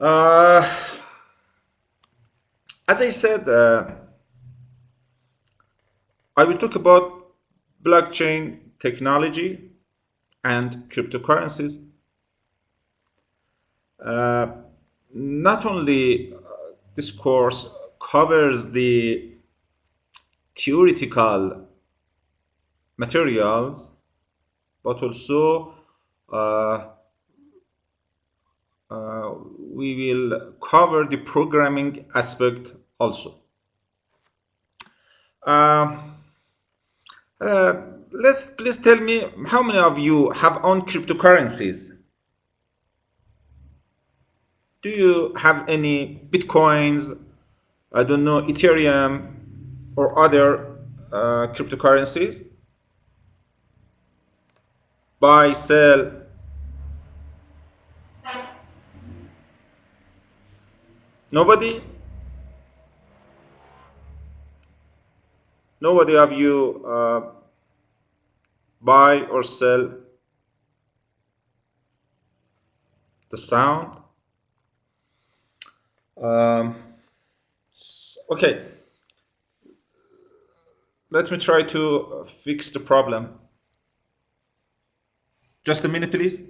Uh, as I said, I will talk about blockchain technology and cryptocurrencies. Uh, Not only this course covers the theoretical materials, but also uh, uh, we will cover the programming aspect also. Uh, uh, let's please tell me how many of you have owned cryptocurrencies? Do you have any bitcoins? I don't know, Ethereum or other cryptocurrencies? Buy, sell? Nobody? Nobody of you buy or sell the sound? Um, okay, let me try to fix the problem. Just a minute, please.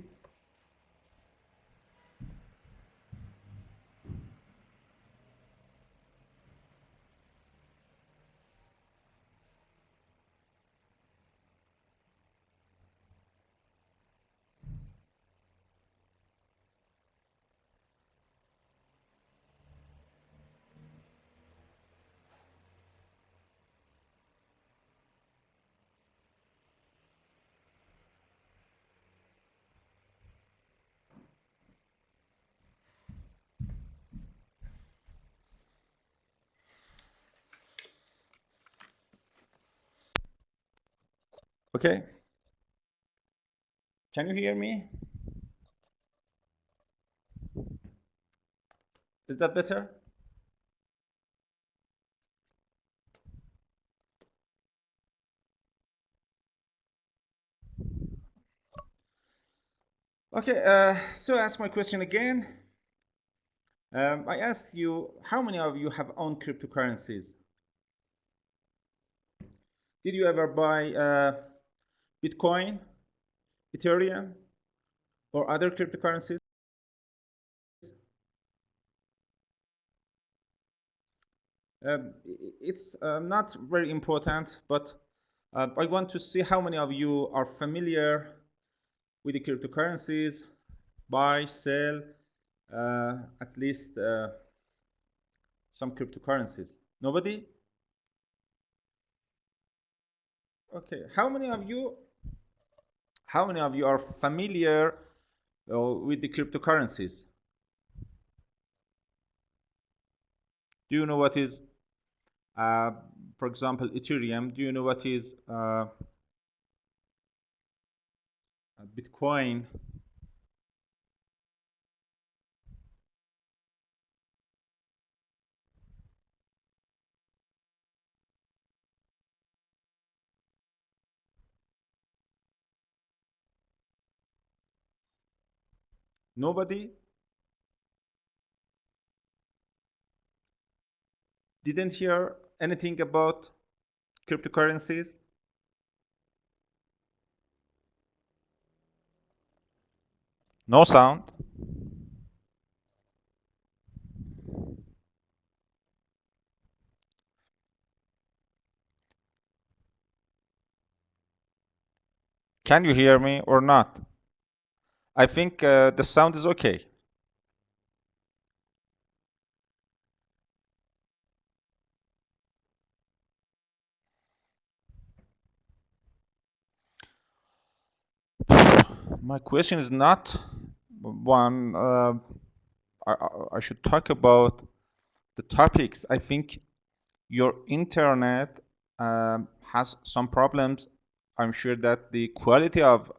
Okay, can you hear me? Is that better? Okay, so ask my question again. I asked you, how many of you have owned cryptocurrencies? Did you ever buy Bitcoin, Ethereum, or other cryptocurrencies? It's not very important, but I want to see how many of you are familiar with the cryptocurrencies, buy, sell, at least some cryptocurrencies. Nobody? Okay. How many of you are familiar with the cryptocurrencies? Do you know what is, uh, for example, Ethereum? Do you know what is Bitcoin? Nobody? Didn't hear anything about cryptocurrencies? No sound. Can you hear me or not? I think the sound is okay. My question is not one. I should talk about the topics. I think your internet has some problems. I'm sure that the quality of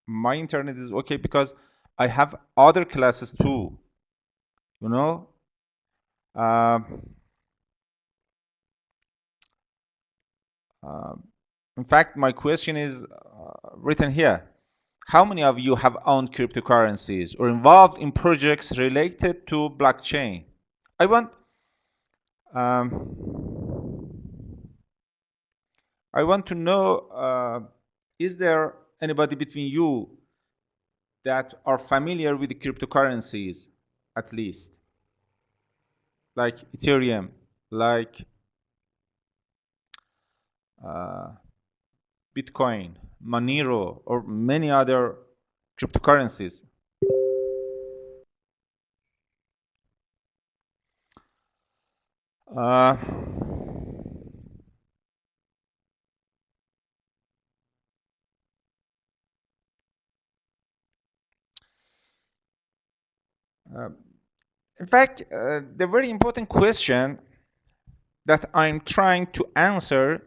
my internet is okay because I have other classes too. You know. Um uh, in fact, my question is written here. How many of you have owned cryptocurrencies or involved in projects related to blockchain? I want I want to know, is there anybody between you that are familiar with the cryptocurrencies, at least, like Ethereum, like Bitcoin, Monero, or many other cryptocurrencies? Uh, in fact, the very important question that I'm trying to answer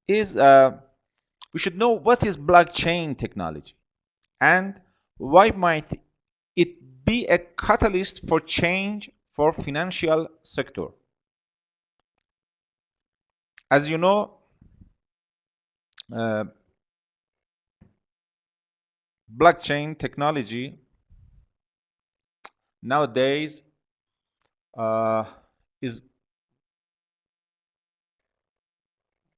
is we should know what is blockchain technology and why might it be a catalyst for change for financial sector. As you know, blockchain technology nowadays is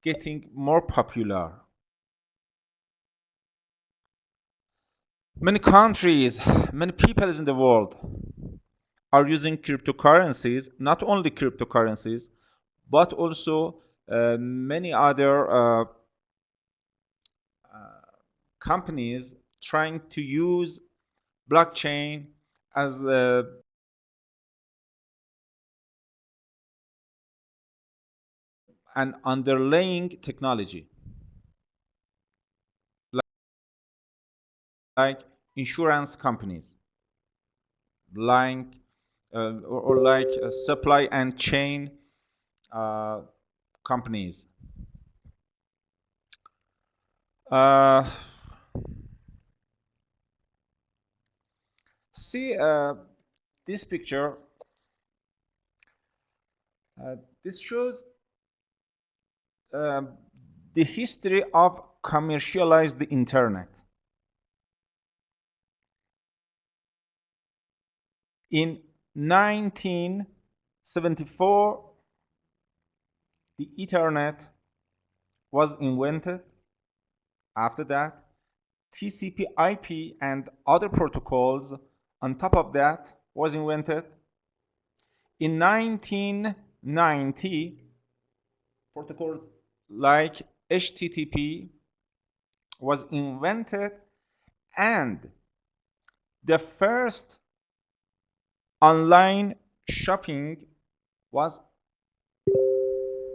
getting more popular. Many countries, many people in the world are using cryptocurrencies, not only cryptocurrencies, but also many other companies trying to use blockchain as an underlying technology, like insurance companies, like or like supply and chain companies. See this picture. This shows the history of commercialize the internet. In 1974, the Ethernet was invented. After that, TCP/IP and other protocols on top of that was invented. In 1990, protocols like HTTP was invented, and the first online shopping was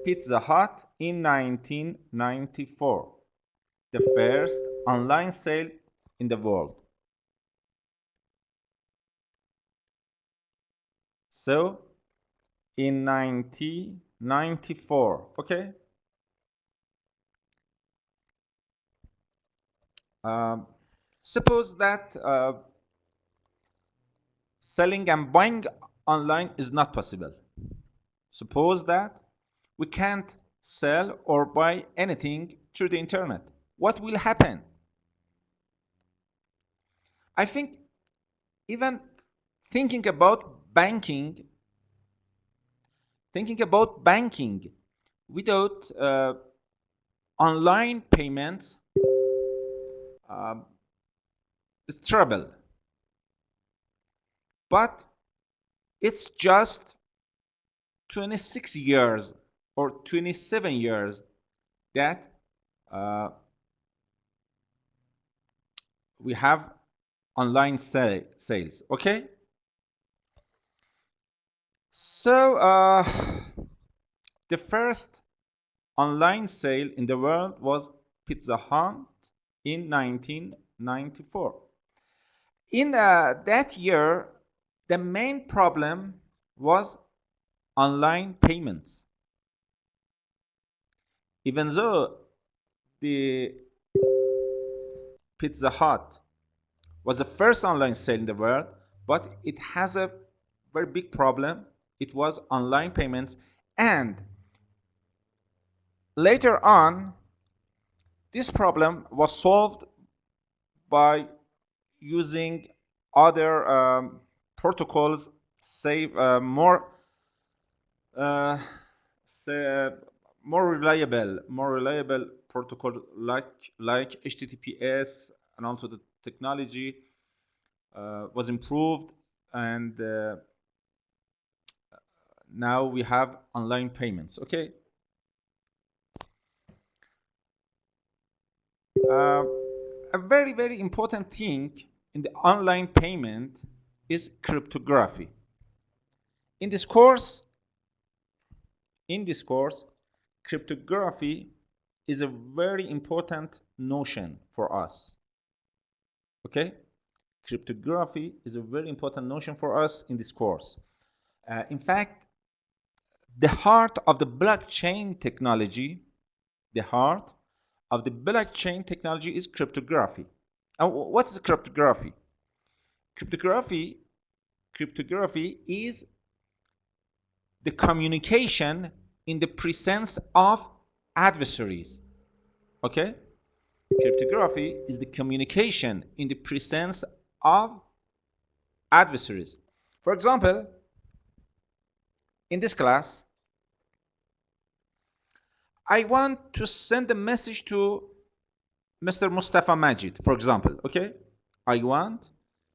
Pizza Hut in 1994, the first online sale in the world. So in 1994, okay? Suppose that selling and buying online is not possible. Suppose that we can't sell or buy anything through the internet. What will happen? I think even thinking about banking without online payments is trouble. But it's just 26 years or 27 years that we have online sales, okay? So the first online sale in the world was Pizza Hut in 1994. In that year, the main problem was online payments. Even though the Pizza Hut was the first online sale in the world, but it has a very big problem. It was online payments, and later on, this problem was solved by using other protocols, say more reliable protocol like HTTPS, and also the technology was improved, and now we have online payments. Okay. A very important thing in the online payment is cryptography. In this course, cryptography is a very important notion for us. Okay? Cryptography is a very important notion for us in this course. In fact, the heart of the blockchain technology, is cryptography. And what is cryptography? Cryptography is the communication in the presence of adversaries. Okay? Cryptography is the communication in the presence of adversaries. For example, in this class, I want to send a message to Mr. Mustafa Majid, for example. Okay?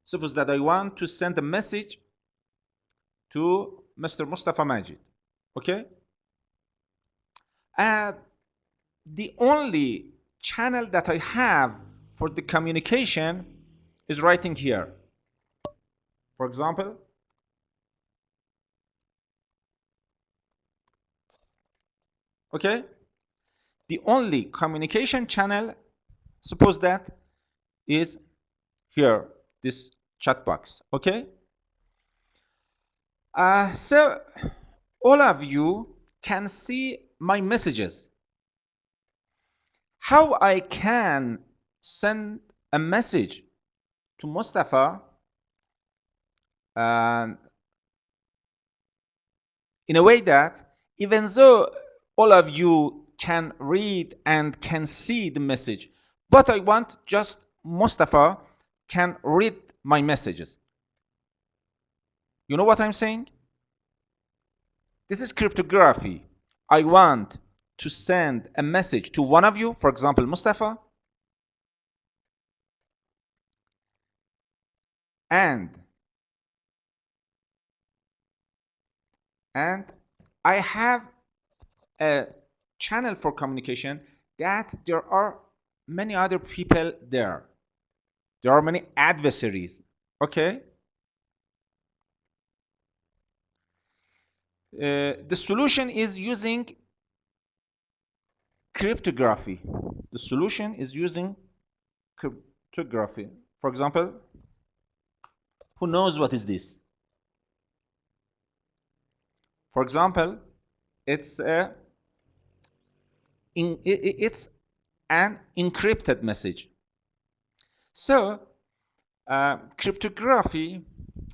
Suppose that I want to send a message to Mr. Mustafa Majid. Okay? The only channel that I have for the communication is writing here. For example, okay? The only communication channel, suppose that, is here, this chat box. Okay? So all of you can see my messages. How I can send a message to Mustafa in a way that even though all of you can read and can see the message, but I want just Mustafa can read my messages. You know what I'm saying? This is cryptography. I want to send a message to one of you, for example, Mustafa, and I have a channel for communication that there are many other people there. There are many adversaries. Okay? The solution is using cryptography. The solution is using cryptography. For example, who knows what is this? For example, it's an encrypted message. So, cryptography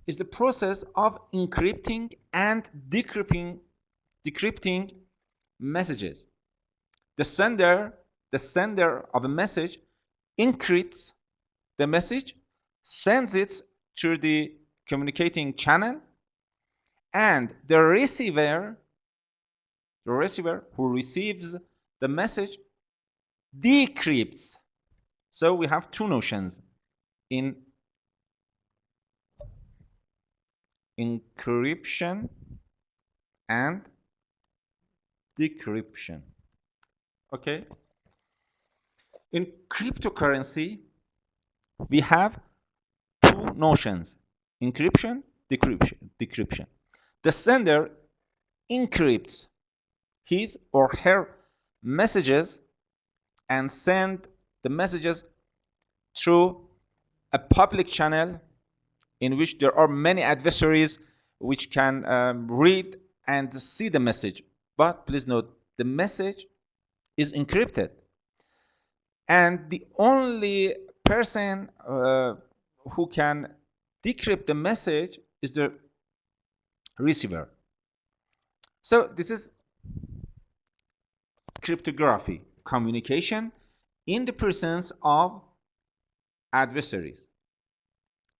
is the process of encrypting and decrypting messages. The sender of a message encrypts the message, sends it through the communicating channel, and the receiver who receives the message decrypts. So we have two notions in encryption and decryption. Okay? In cryptocurrency, we have two notions: encryption, decryption. The sender encrypts his or her messages and send the messages through a public channel in which there are many adversaries which can read and see the message. But please note, the message is encrypted, and the only person who can decrypt the message is the receiver. So this is cryptography, communication in the presence of adversaries.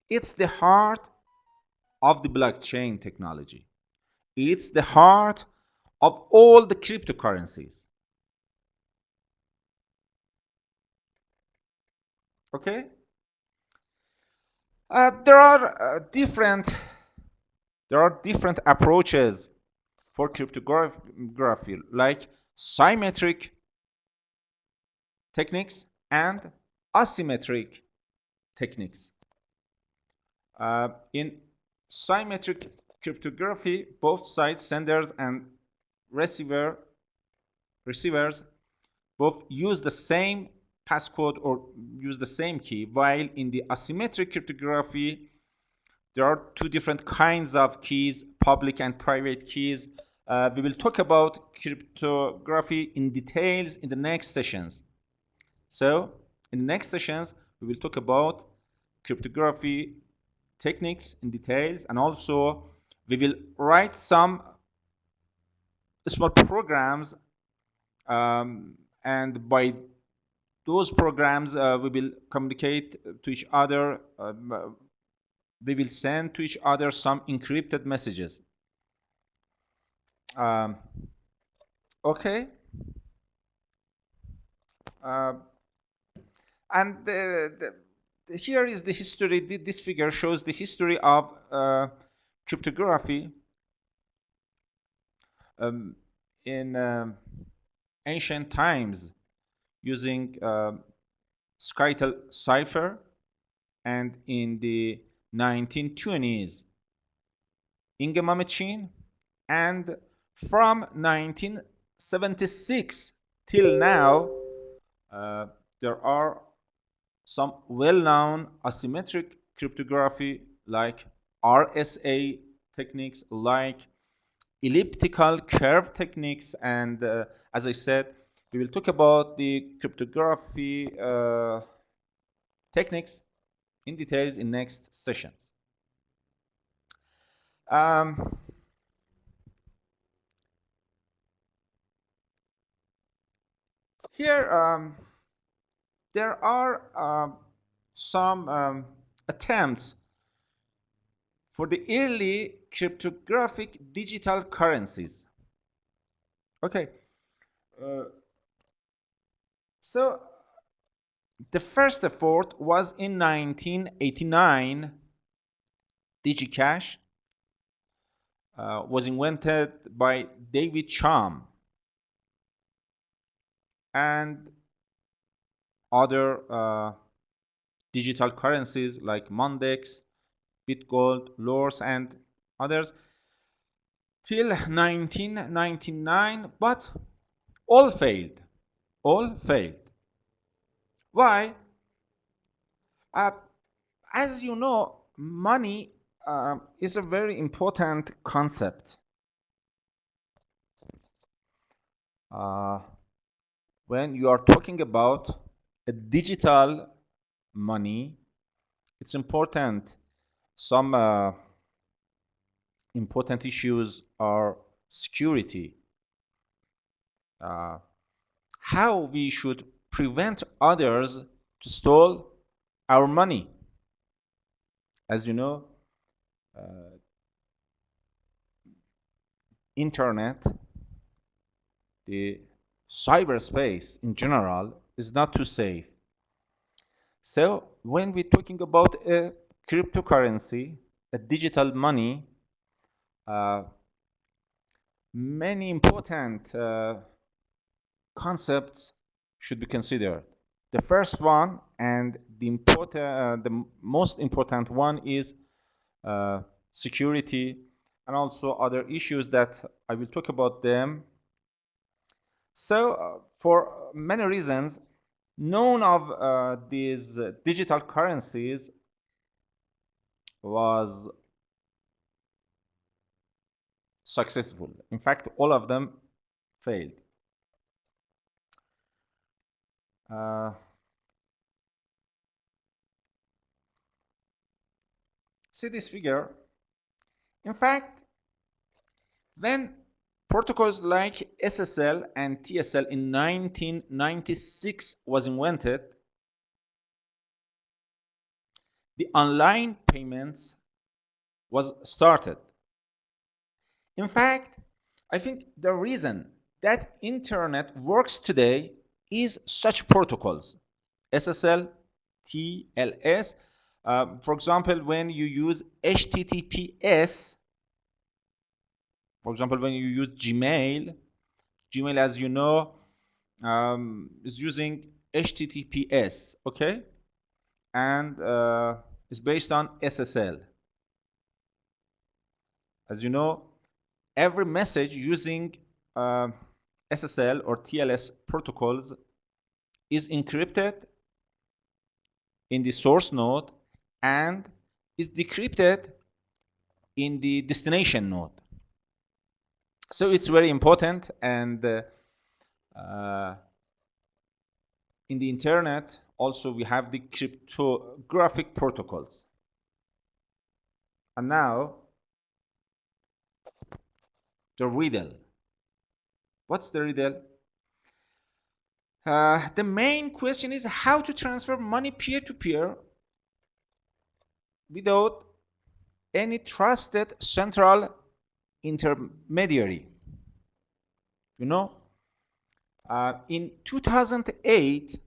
It's the heart of the blockchain technology. It's the heart of all the cryptocurrencies. Okay? There are different approaches for cryptography, like symmetric techniques and asymmetric techniques. In symmetric cryptography, both sides, senders and receivers, both use the same passcode or use the same key, while in the asymmetric cryptography, there are two different kinds of keys, public and private keys. We will talk about cryptography in details in the next sessions. So, in the next sessions, we will talk about cryptography techniques in details, and also we will write some small programs, and by those programs we will communicate to each other. We will send to each other some encrypted messages. Okay. And here is the history. This figure shows the history of cryptography in ancient times, using Skytel cipher, and in the 1920s Ingema machine, and from 1976 till now there are some well-known asymmetric cryptography like RSA techniques, like elliptical curve techniques, and as I said, we will talk about the cryptography techniques in details in next sessions. Here there are some attempts for the early cryptographic digital currencies. Okay, so the first effort was in 1989. DigiCash was invented by David Chaum, and other digital currencies like Mondex, BitGold, LORS, and others till 1999, but all failed. All failed. Why? As you know, money is a very important concept. When you are talking about a digital money, it's important. Some important issues are security, how we should prevent others to steal our money. As you know, internet, the cyberspace in general, is not too safe. So when we're talking about a cryptocurrency, a digital money, many important concepts should be considered. The first one, and the most important one, is security, and also other issues that I will talk about them. So for many reasons, none of these digital currencies was successful. In fact, all of them failed. See this figure? In fact, when protocols like SSL and TSL in 1996 was invented, the online payments was started. In fact, I think the reason that internet works today is such protocols, SSL, TLS. For example, when you use HTTPS, for example, when you use Gmail, as you know, is using HTTPS, okay? And is based on SSL. As you know, every message using SSL or TLS protocols is encrypted in the source node and is decrypted in the destination node. So it's very important, and in the internet also we have the cryptographic protocols. And now the riddle. What's the riddle? The main question is how to transfer money peer-to-peer without any trusted central intermediary. You know, in 2008,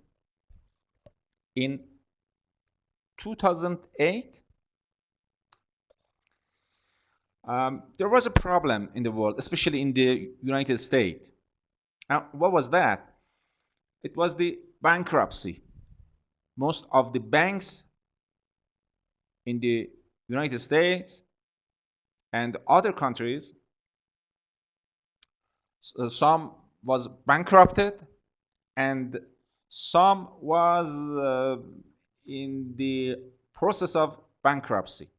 there was a problem in the world, especially in the United States. What was that? It was the bankruptcy. Most of the banks in the United States and other countries, some was bankrupted and some was in the process of bankruptcy.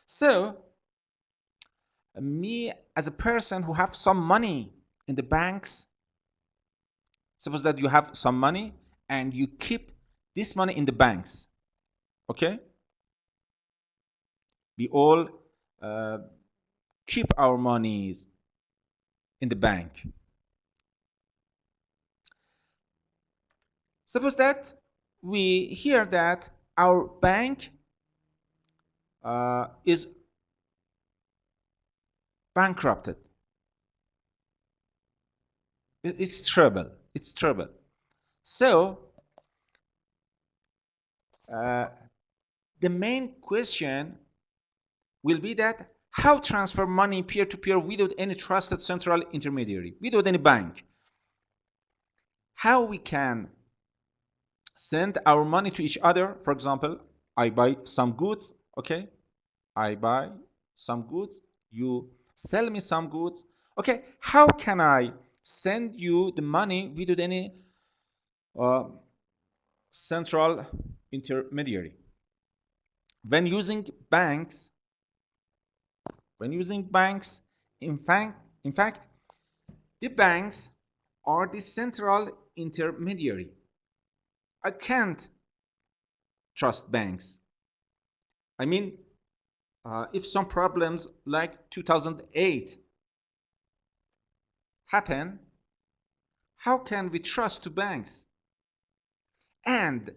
So me as a person who have some money in the banks, suppose that you have some money and you keep this money in the banks, okay? We all keep our monies in the bank. Suppose that we hear that our bank is bankrupted. It's trouble. It's trouble. So the main question will be that how transfer money peer-to-peer without any trusted central intermediary, without any bank. How we can send our money to each other. For example, I buy some goods, okay? I buy some goods, you sell me some goods. Okay, how can I send you the money without any central intermediary? When using banks, in fact, the banks are the central intermediary. I can't trust banks. I mean, if some problems like 2008 happen, how can we trust to banks? And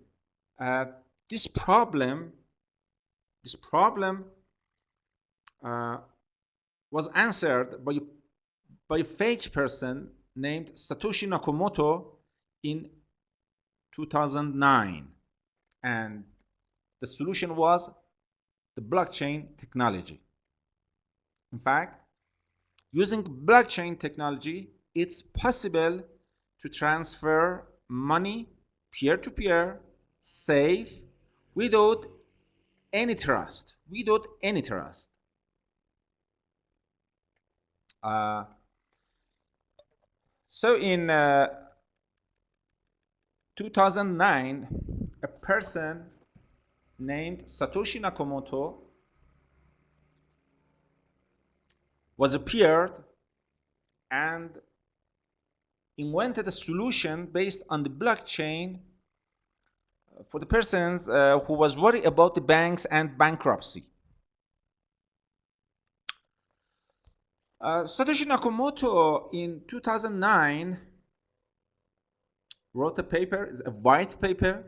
this problem was answered by a fake person named Satoshi Nakamoto in 2009, and the solution was the blockchain technology. In fact, using blockchain technology, it's possible to transfer money peer-to-peer, safe, without any trust. So in 2009, a person named Satoshi Nakamoto was appeared and invented a solution based on the blockchain for the persons who was worried about the banks and bankruptcy. Satoshi Nakamoto in 2009 wrote a paper, a white paper,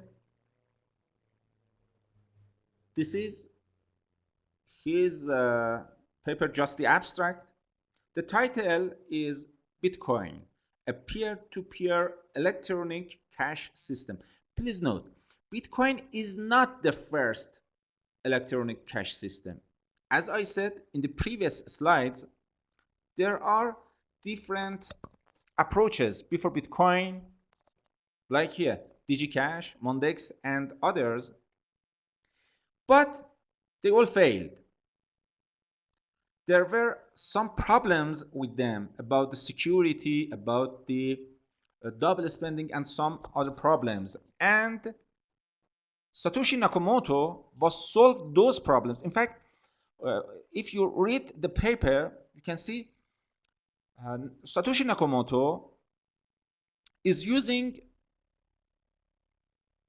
This is his paper, just the abstract. The title is Bitcoin, a peer-to-peer electronic cash system. Please note, Bitcoin is not the first electronic cash system. As I said in the previous slides, there are different approaches before Bitcoin, like here, DigiCash, Mondex, and others, but they all failed. There were some problems with them about the security, about the double spending, and some other problems. And Satoshi Nakamoto was solved those problems. In fact, if you read the paper, you can see Satoshi Nakamoto is using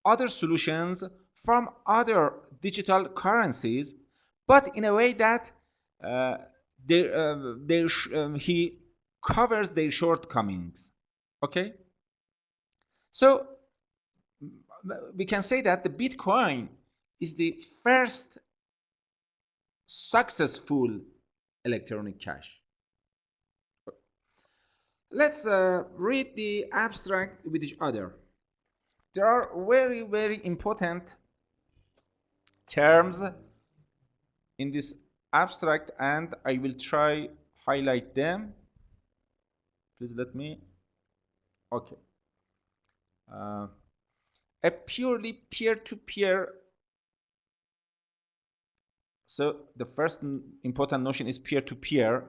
other solutions from other digital currencies, but in a way that he covers their shortcomings. Okay, so we can say that the Bitcoin is the first successful electronic cash. Let's read the abstract with each other. There are very, very important terms in this abstract, and I will try highlight them. Please let me. Okay. A purely peer-to-peer. So the first important notion is peer-to-peer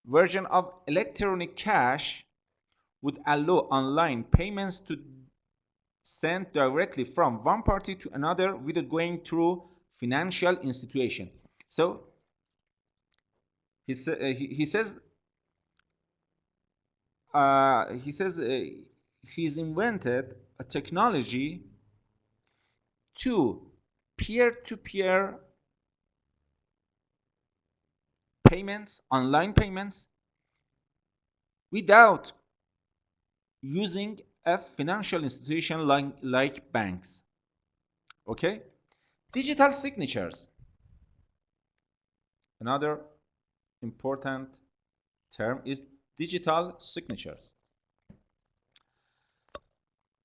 version of electronic cash would allow online payments to send directly from one party to another without going through financial institution. So he says he's invented a technology to peer-to-peer payments, online payments, without using a financial institution like banks. Okay? Digital signatures. Another important term is digital signatures.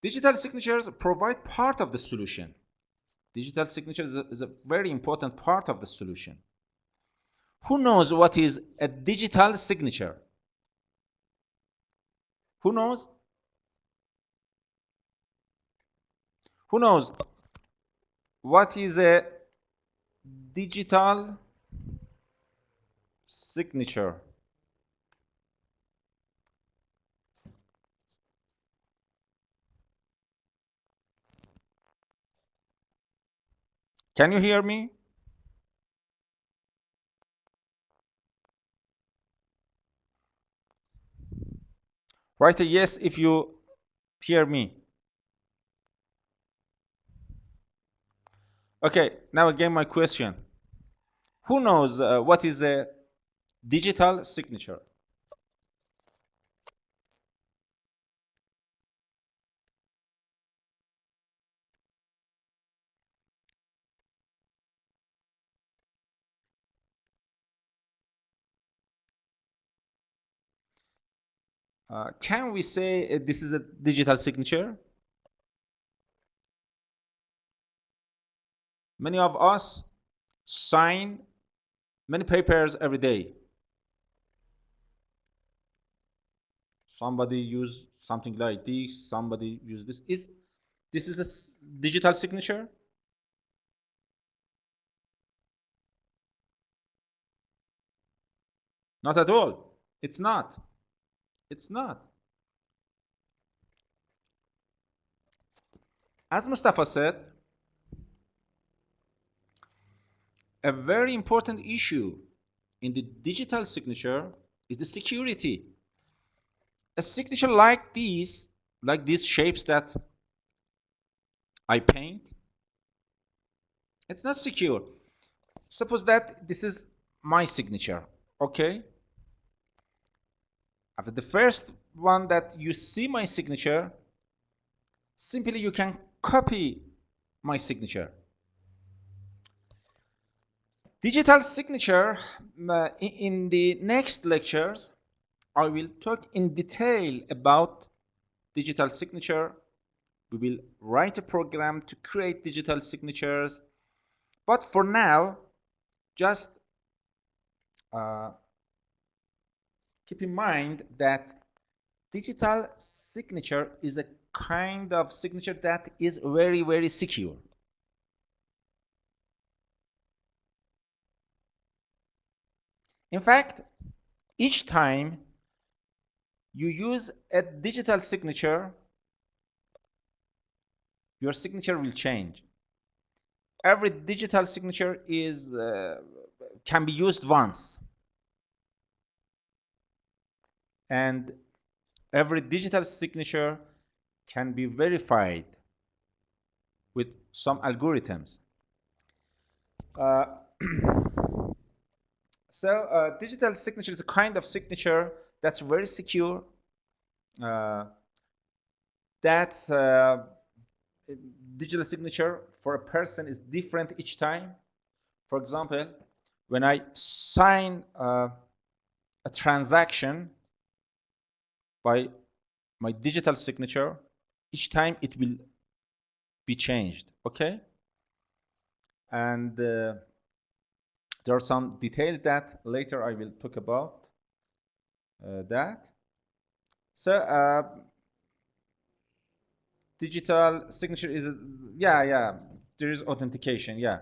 Digital signatures provide part of the solution. Digital signatures is a very important part of the solution. Who knows what is a digital signature? Who knows? Who knows what is a digital signature? Can you hear me? Write a yes if you hear me. Okay, now again my question. Who knows what is a digital signature? Can we say this is a digital signature? Many of us sign many papers every day. Somebody use something like this, somebody use this. This is a digital signature? Not at all. It's not. It's not. As Mustafa said, a very important issue in the digital signature is the security. A signature like these shapes that I paint, it's not secure. Suppose that this is my signature, okay? After the first one that you see my signature, simply you can copy my signature. Digital signature, in the next lectures, I will talk in detail about digital signature. We will write a program to create digital signatures. But for now, just keep in mind that digital signature is a kind of signature that is very, very secure. In fact, each time you use a digital signature, your signature will change. Every digital signature can be used once, and every digital signature can be verified with some algorithms. So digital signature is a kind of signature that's very secure. That's digital signature for a person is different each time. For example, when I sign a transaction by my digital signature, each time it will be changed, okay? And there are some details that later I will talk about that. So digital signature is, yeah, there is authentication, yeah.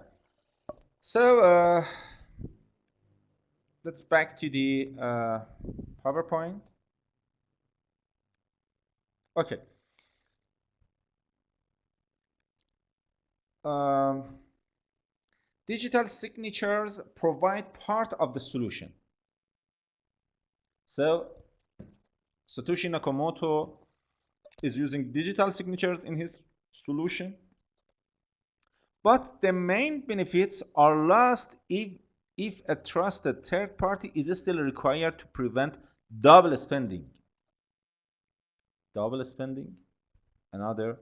So let's back to the PowerPoint. Okay. Digital signatures provide part of the solution. So Satoshi Nakamoto is using digital signatures in his solution, but the main benefits are lost if a trusted third party is still required to prevent double spending. Double spending, another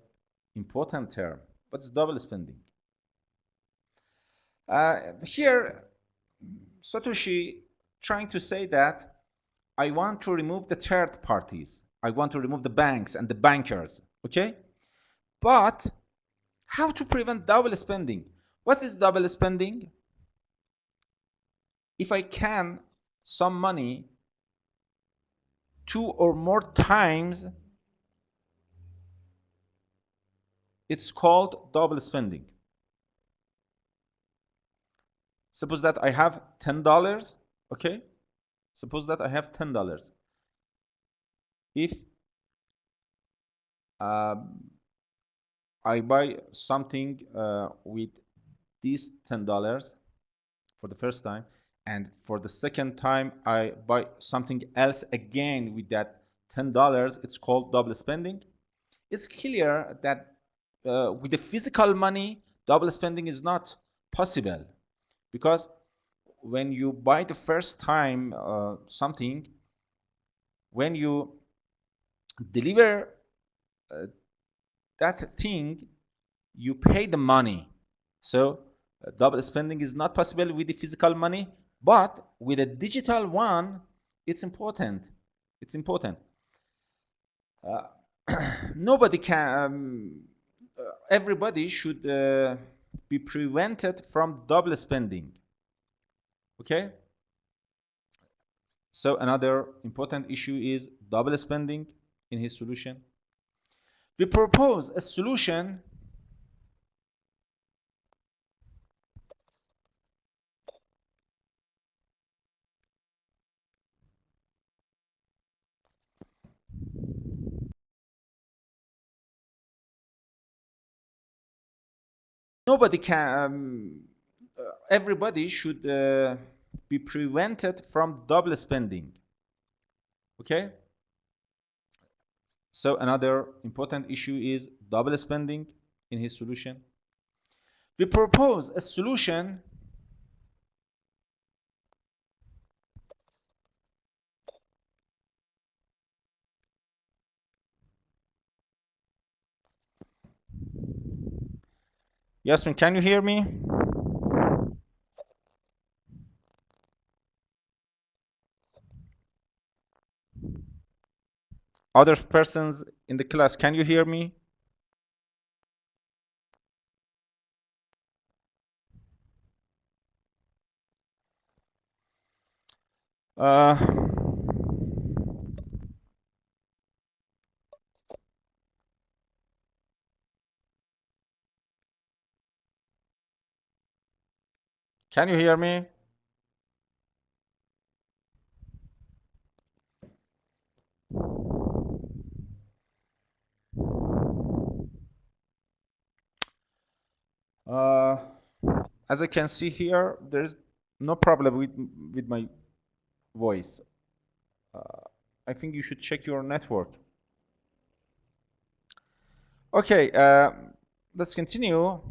important term. What's double spending? Here, Satoshi trying to say that I want to remove the third parties. I want to remove the banks and the bankers, okay? But how to prevent double spending? What is double spending? If I can some money 2 or more times, it's called double spending. Suppose that I have $10, okay? Suppose that I have $10. If I buy something with these $10 for the first time, and for the second time I buy something else again with that $10, it's called double spending. It's clear that with the physical money, double spending is not possible, because when you buy the first time something, when you deliver that thing, you pay the money. So double spending is not possible with the physical money, but with a digital one, it's important. It's important. Nobody can. Everybody should be prevented from double spending. Okay. So another important issue is double spending in his solution. We propose a solution nobody can. Everybody should be prevented from double spending. Okay. So another important issue is double spending in his solution. We propose a solution Yasmin, can you hear me? Other persons in the class, can you hear me? Can you hear me? As I can see here, there's no problem with my voice. I think you should check your network. Okay, let's continue.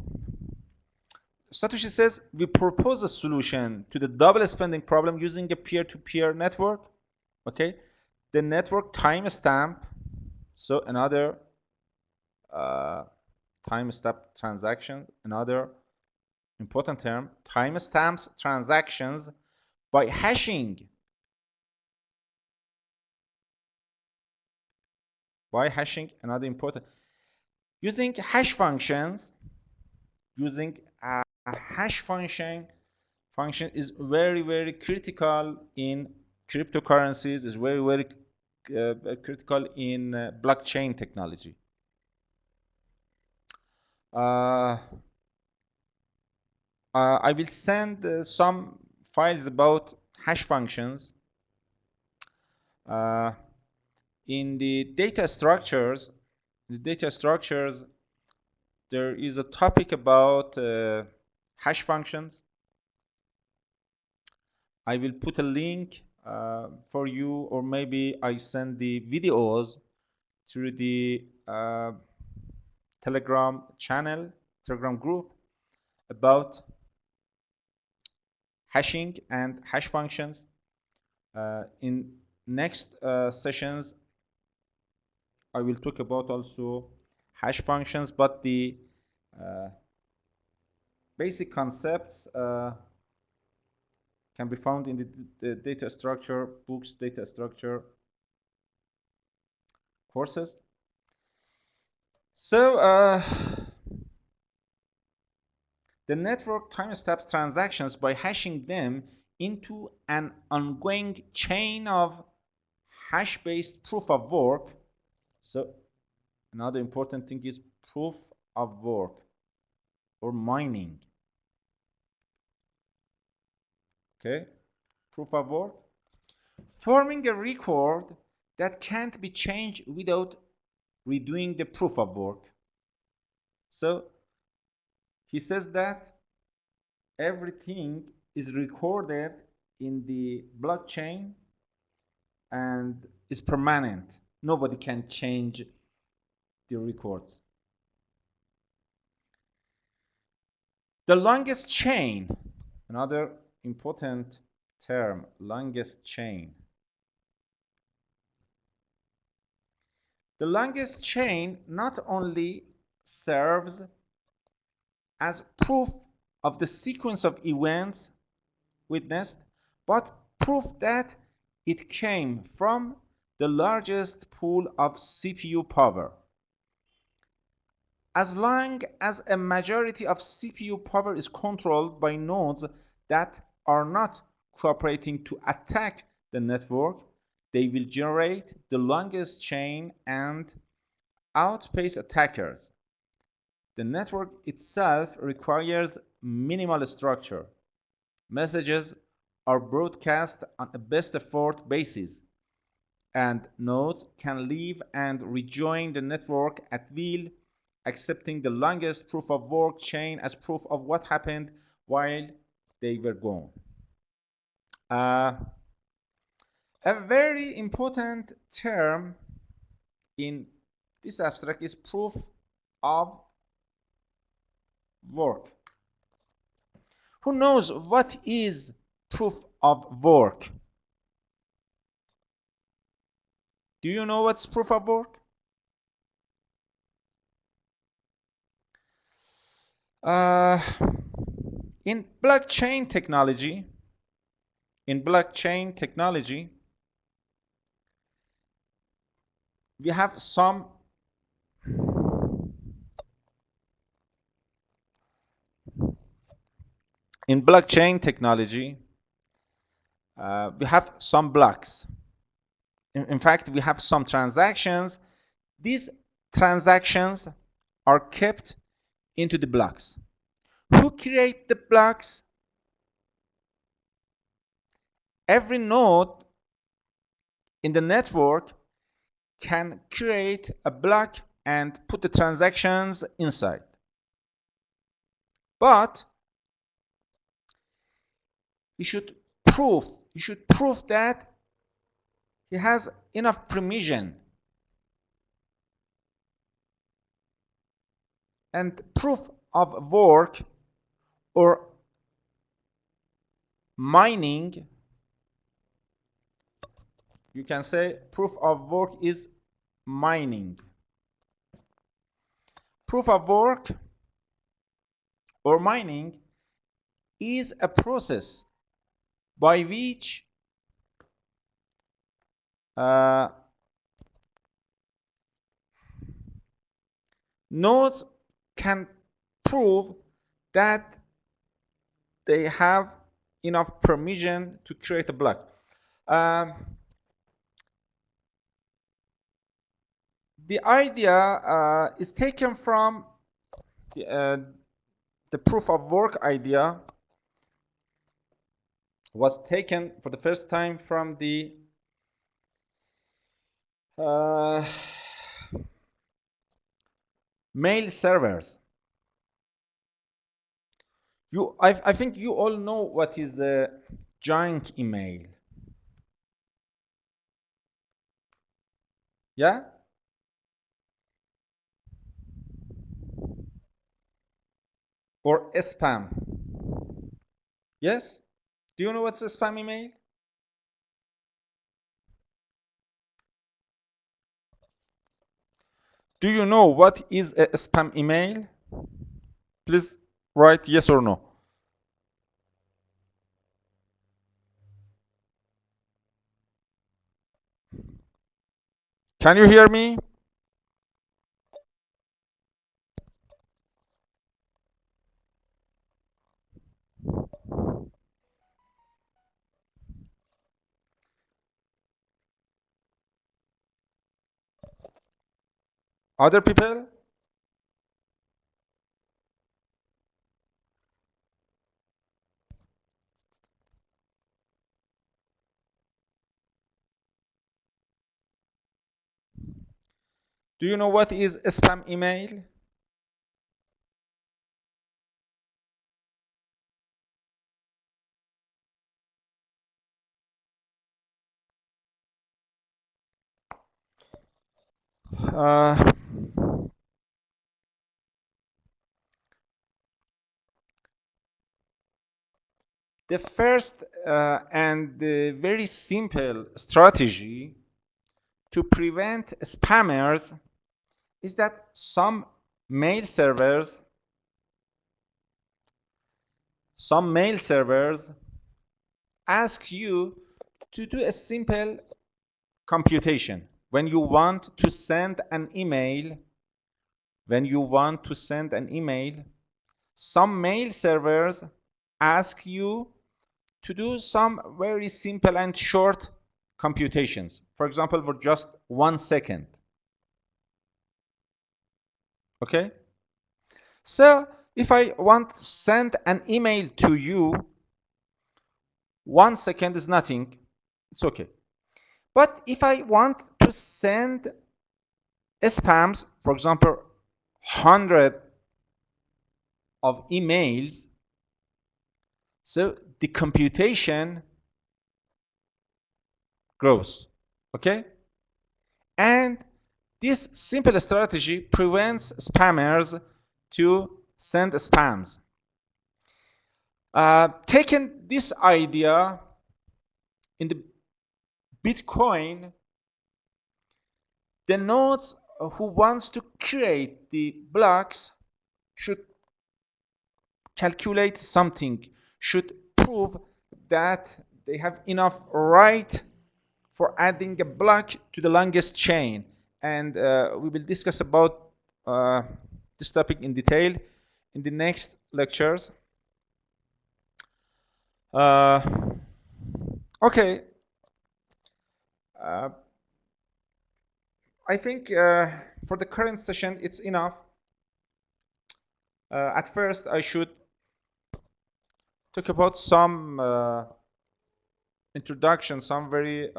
Satoshi says, we propose a solution to the double spending problem using a peer-to-peer network. Okay, the network timestamp, so another timestamp transaction, another important term, timestamps transactions by hashing. By hashing, another important, using hash functions. Using a hash function is very critical in cryptocurrencies, is very critical in blockchain technology. I will send some files about hash functions. In the data structures, there is a topic about hash functions. I will put a link for you, or maybe I send the videos through the Telegram channel, Telegram group, about hashing and hash functions. In next sessions, I will talk about also hash functions, but the basic concepts can be found in the data structure books, data structure courses. So the network timestamps transactions by hashing them into an ongoing chain of hash-based proof of work. So another important thing is proof of work or mining. Okay, proof of work, forming a record that can't be changed without redoing the proof of work. So he says that everything is recorded in the blockchain and is permanent. Nobody can change the records. The longest chain, another important term, longest chain. The longest chain not only serves as proof of the sequence of events witnessed, but proof that it came from the largest pool of CPU power. As long as a majority of CPU power is controlled by nodes that are not cooperating to attack the network, they will generate the longest chain and outpace attackers. The network itself requires minimal structure. Messages are broadcast on a best effort basis, and nodes can leave and rejoin the network at will, accepting the longest proof of work chain as proof of what happened while they were gone. A very important term in this abstract is proof of work. Who knows what is proof of work? Do you know what's proof of work? In blockchain technology, we have some in blockchain technology, we have some blocks. In fact, we have some transactions. These transactions are kept into the blocks. Who create the blocks? Every node in the network can create a block and put the transactions inside. But he should prove that he has enough permission. And proof of work or mining, you can say proof of work is mining. Proof of work or mining is a process by which nodes can prove that they have enough permission to create a block. The idea is taken from the proof of work idea was taken for the first time from the mail servers. I think you all know what is a junk email. Yeah? Or spam. Yes? Do you know what's a spam email? Do you know what is a spam email? Please write yes or no. Can you hear me? Other people? Do you know what is a spam email? The first and very simple strategy to prevent spammers is that some mail servers ask you to do a simple computation. When you want to send an email, some mail servers ask you to do some very simple and short computations. For example, for just 1 second. Okay? So if I want to send an email to you, 1 second is nothing. It's okay. But if I want to send spams, for example, 100 of emails, so the computation grows. Okay? And this simple strategy prevents spammers to send spams. Taking this idea in the Bitcoin, the nodes who wants to create the blocks should calculate something, should prove that they have enough right for adding a block to the longest chain. and we will discuss about this topic in detail in the next lectures. Okay. I think for the current session it's enough. At first I should talk about some introduction, some very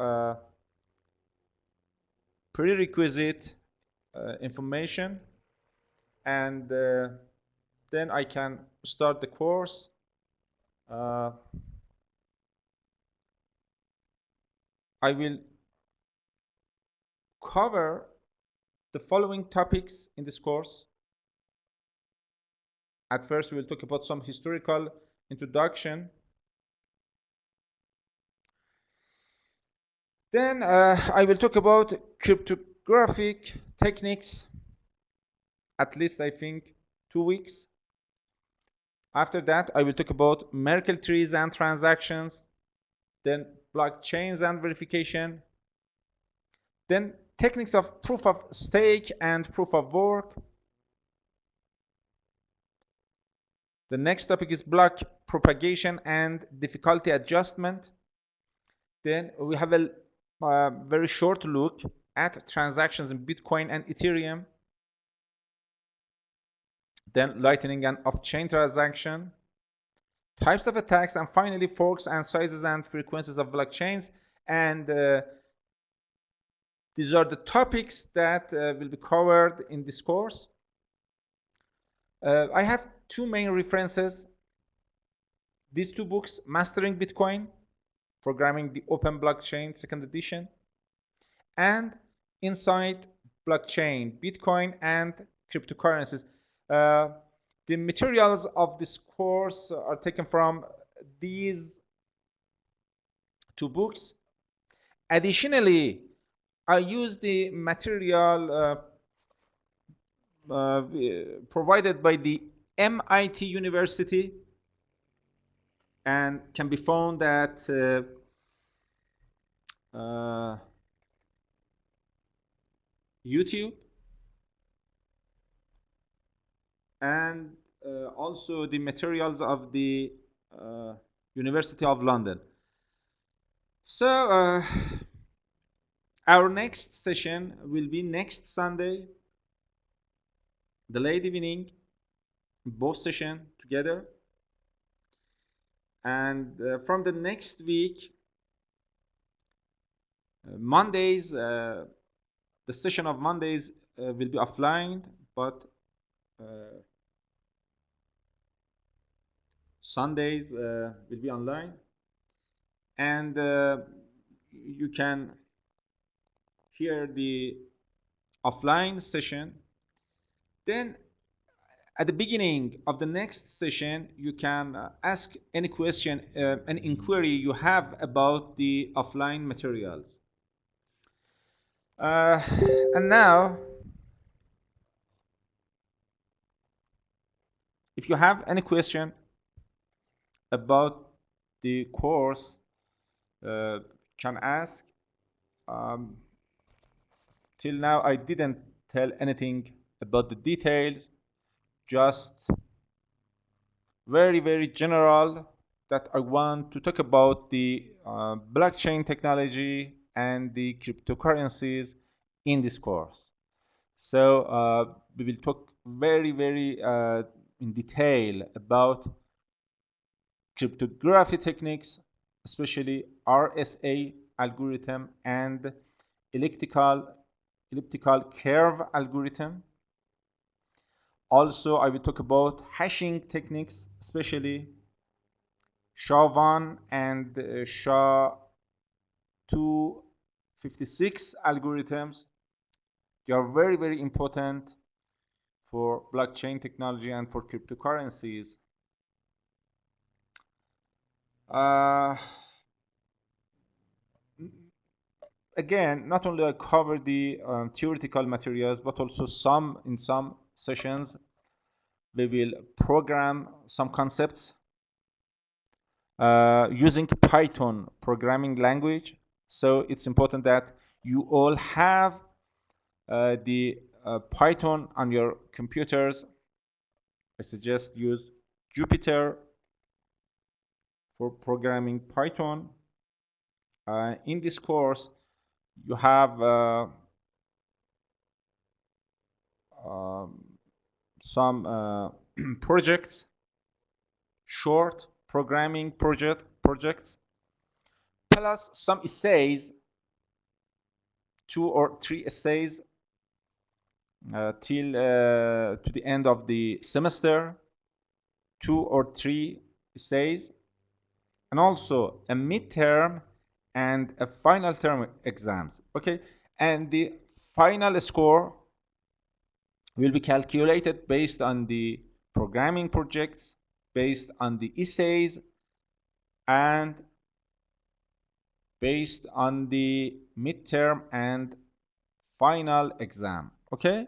prerequisite information, and then I can start the course. I will cover the following topics in this course. At first, we will talk about some historical introduction. Then I will talk about cryptographic techniques, at least I think 2 weeks. After that, I will talk about Merkle trees and transactions, then blockchains and verification, then techniques of proof of stake and proof of work. The next topic is block propagation and difficulty adjustment. Then we have a very short look at transactions in Bitcoin and Ethereum. Then lightning and off-chain transaction, types of attacks, and finally forks and sizes and frequencies of blockchains. And these are the topics that will be covered in this course. I have 2 main references. These 2 books, Mastering Bitcoin, Programming the Open Blockchain, 2nd edition, and Inside Blockchain, Bitcoin and Cryptocurrencies. The materials of this course are taken from these 2 books. Additionally, I use the material provided by the MIT University and can be found at YouTube, and also the materials of the University of London. So our next session will be next Sunday, the late evening, both sessions together. And from the next week, Mondays, the session of Mondays will be offline, but Sundays will be online, and you can hear the offline session. Then at the beginning of the next session, you can ask any question, any inquiry you have about the offline materials. And now, if you have any question about the course, can ask. Till now, I didn't tell anything about the details, just very, very general, that I want to talk about the blockchain technology and the cryptocurrencies in this course. So we will talk very, very in detail about cryptography techniques, especially RSA algorithm and elliptical curve algorithm. Also, I will talk about hashing techniques, especially SHA-1 and SHA-256 algorithms. They are very, very important for blockchain technology and for cryptocurrencies. Again, not only I cover the theoretical materials, but also in some sessions we will program some concepts using Python programming language. So it's important that you all have the Python on your computers, I suggest use Jupyter for programming Python. In this course, you have some projects, short programming projects, plus some essays, 2 or 3 essays till to the end of the semester, 2 or 3 essays, and also a midterm and a final term exams. Okay, and the final score will be calculated based on the programming projects, based on the essays, and based on the midterm and final exam. Okay,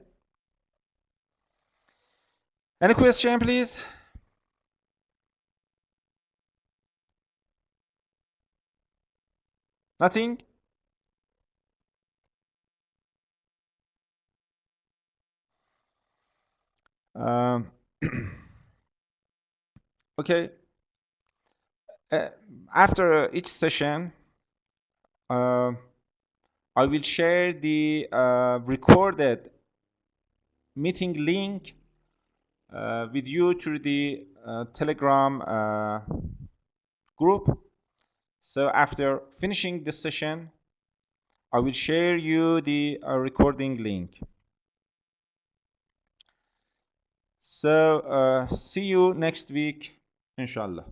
any question, please? Nothing? Okay, after each session I will share the recorded meeting link with you through the Telegram group. So after finishing the session, I will share you the recording link. So see you next week, inshallah.